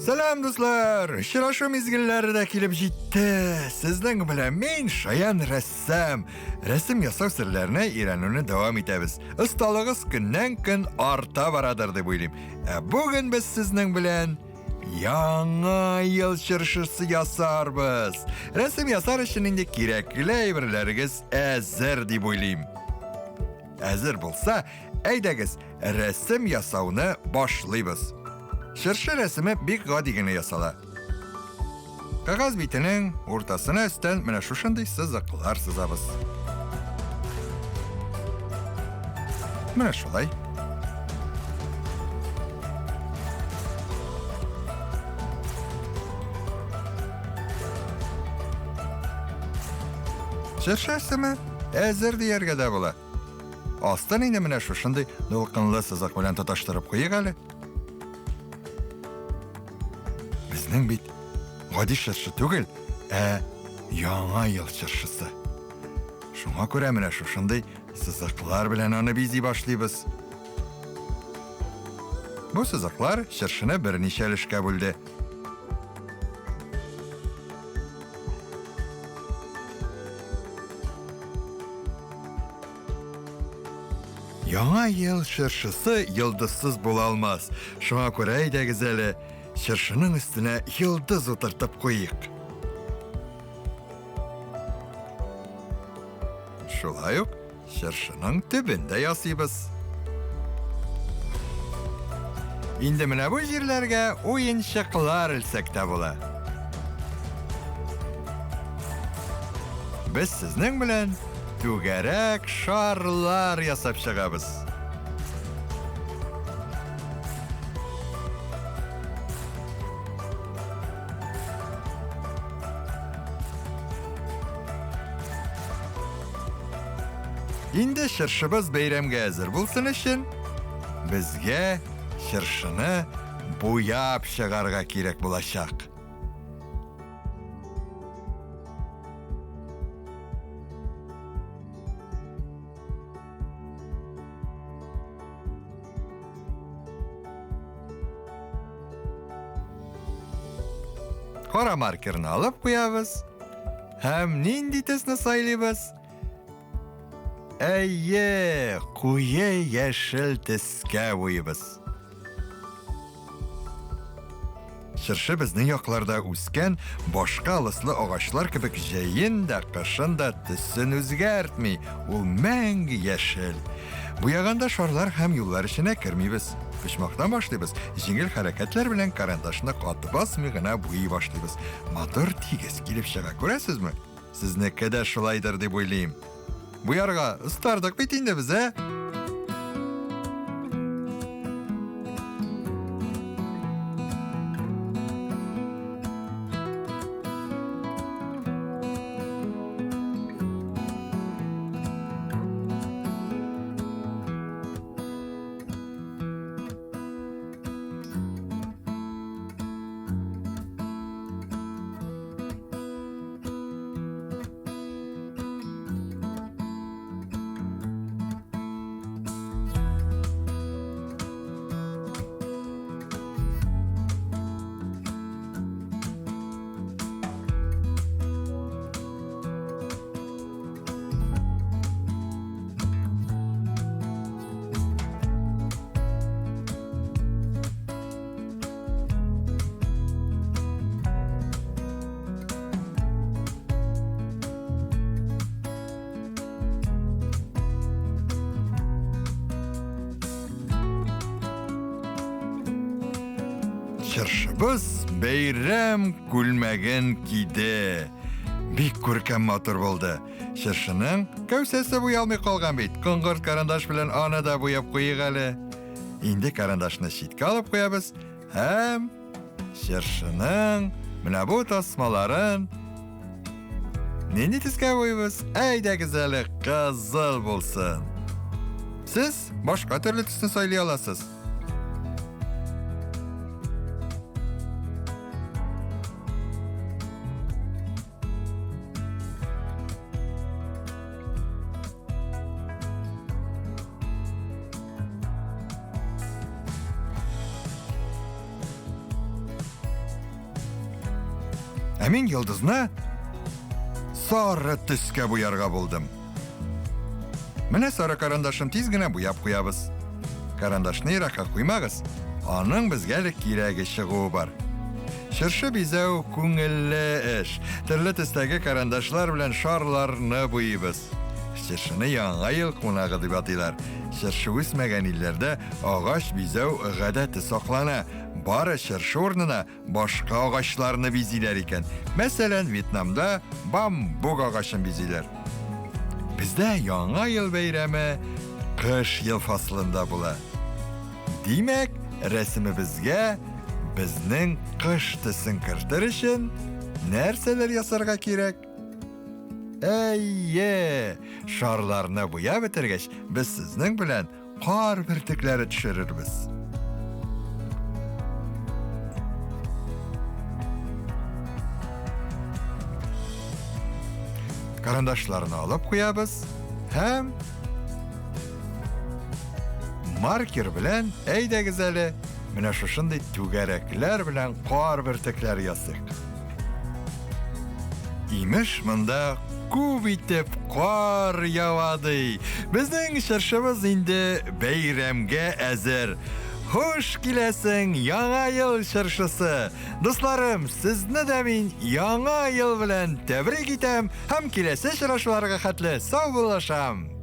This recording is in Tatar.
Selam dostlar. Şiraşo mezgillerinde kelip jitti. Sizden bilen men Şayan ressam. Resim yasav sirlerine öğrenmeye devam ederiz. Ustalığız günden gün arta baradır deb oylayım. Bugün biz sizden bilen Яңа yıl çırşısı yasarbız. Resim yasar işininde gerekli evreleriz әзір deb oylayım. Әзір болса, әйдәгіз resim yasavını başlayız. Şırşı resimi bir gadigini yasala. Kağız bitinin ortasına üstten mene şuşunday sızıqlar sızabız. Mene şolay. Şırşı resimi әзір deyerge de bola. Astan indi mene şuşunday dolqınlı sızıq bilen tutaştırıp koyuq әлі. Bizning bit gadi şırşı tugil, Яңа yıl şırşısı. Şuna göre mene şuşunday sızıqlar bilen onu bizi başlayız. Bu sızıqlar şırşını bir neçe ilişke böldü. Яңа yıl şırşısı yıldızsız bulalmaz. Şuna göre de güzeli. Şırşının üstüne yıldız oturtup koyuq. Şolay yok, şırşının tübünde yasıyız. İndi mine bu yerlerge oyuncaklar ilsek de bola. Biz sizning bilen tügerek şarlar yasap çıgabız. İndi şırşыбыз beyramga hazır bulsun için bizge şırşını boyap çıgarga kerek bulacak. Qora markerini alıp koyabız. Hem nindi tesni saylayız. Әйе, куе яшел тескә буйыбыз. Шыршы безнең якларда үскән башка алыслы агачлар кебек җәен дә, кышын да төсен үзгәртми, ул мәңге яшел. Буяганда шарлар һәм юллар эченә кермибез. Пычмактан башлыйбыз. Җиңел хәрәкәтләр белән карандашны каты басмый гына буй башлыйбыз. Мотор тигез килеп чыга, күрәсезме? Сезнеке дә шулайдыр дип уйлыйм. Bu yarga ıstardık bitinde bize. Şırşыбыз beyram күлмәген киде. Бик күркәм матур булды. Şırшының кәүсәсе буялмый калган бит. Кыңгырт карандаш белән аны да буяп куйык әле. Инде карандашны читкә алып куябыз һәм şırшының менә бу тасмаларын нинди төскә буйбыз? Әйдәгез әле кызыл булсын. Сез башка төрле төсне сайлый аласыз. Мин йолдызны сары төскә буярга булдым. Менә сары карандашым тиз генә буяп куябыз. Карандашны еракка куймагыз. Аның безгә кирәге чыгуы бар. Шыршы бизәү күңелле эш. Төрле төстәге карандашлар белән шарларны буйбыз. Шыршыны яңа ел кунагы дип атыйлар. Шыршы үсмәгән илләрдә агач бизәү гадәте саклана. Бары шыршы урнына башка агачларны бизиләр икән. Мәсәлән, Вьетнамда бамбук агачын бизиләр. Бездә яңа ел бәйрәме кыш ел фасылында була. Димәк, рәсемебезгә безнең кыш төсен кертер өчен нәрсәләр ясарга кирәк? Әйе, шарларны буяп бетергәч, без сезнең белән кар бөртекләре төшерербез. Карандашларны алып куябыз һәм маркер белән әйдәгез әле менә шушындый түгәрәкләр белән кар бөртекләр ясыйк. Имеш, монда күп итеп кар явады. Безнең шыршыбыз инде бәйрәмгә әзер. Хуш киләсең яңа ел шыршысы. Дусларым, сезне дә мин яңа ел белән тәбрик итәм һәм киләсе очрашуларга хәтле сау булышам.